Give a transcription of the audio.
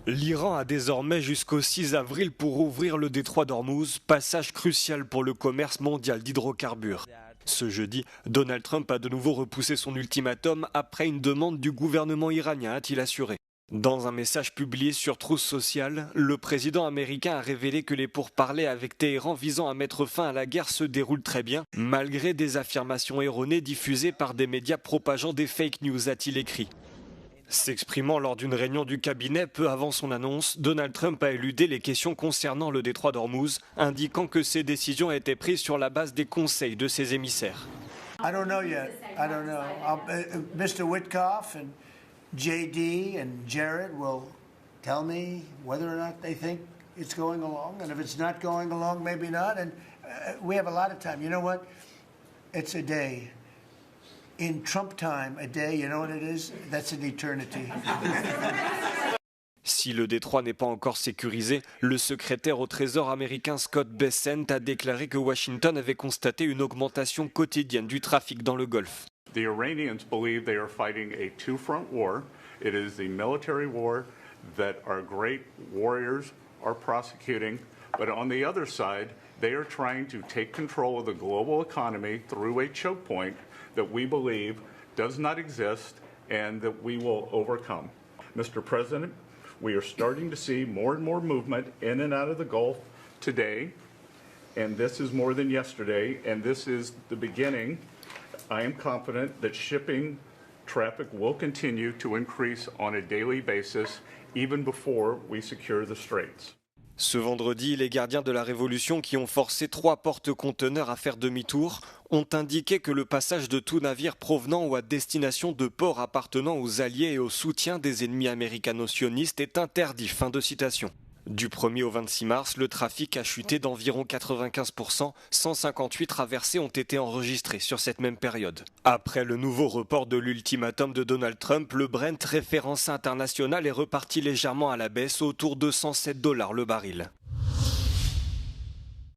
L'Iran a désormais jusqu'au 6 avril pour ouvrir le détroit d'Ormuz, passage crucial pour le commerce mondial d'hydrocarbures. Ce jeudi, Donald Trump a de nouveau repoussé son ultimatum après une demande du gouvernement iranien, a-t-il assuré. Dans un message publié sur Truth Social, le président américain a révélé que les pourparlers avec Téhéran visant à mettre fin à la guerre se déroulent très bien, malgré des affirmations erronées diffusées par des médias propageant des fake news, a-t-il écrit. S'exprimant lors d'une réunion du cabinet peu avant son annonce, Donald Trump a éludé les questions concernant le détroit d'Ormuz, indiquant que ces décisions étaient prises sur la base des conseils de ses émissaires. I don't know yet. I don't know. Mr. Witkoff and JD and Jared will tell me whether or not they think it's going along, and if it's not going along, maybe not. And we have a lot of time. You know what? It's a day. In Trump time, a day, you know what it is? That's an eternity. Si le détroit n'est pas encore sécurisé, le secrétaire au Trésor américain Scott Bessent a déclaré que Washington avait constaté une augmentation quotidienne du trafic dans le Golfe. The Iranians believe they are fighting a two-front war. It is the military war that our great warriors are prosecuting, but on the other side, they are trying to take control of the global economy through a choke point that we believe does not exist and that we will overcome. Mr. President, we are starting to see more and more movement in and out of the Gulf today, and this is more than yesterday, and this is the beginning. I am confident that shipping traffic will continue to increase on a daily basis, even before we secure the straits. Ce vendredi, les gardiens de la Révolution qui ont forcé 3 porte-conteneurs à faire demi-tour ont indiqué que le passage de tout navire provenant ou à destination de ports appartenant aux alliés et au soutien des ennemis américano-sionistes est interdit. Fin de citation. Du 1er au 26 mars, le trafic a chuté d'environ 95%, 158 traversées ont été enregistrées sur cette même période. Après le nouveau report de l'ultimatum de Donald Trump, le Brent, référence internationale, est reparti légèrement à la baisse autour de $107 le baril.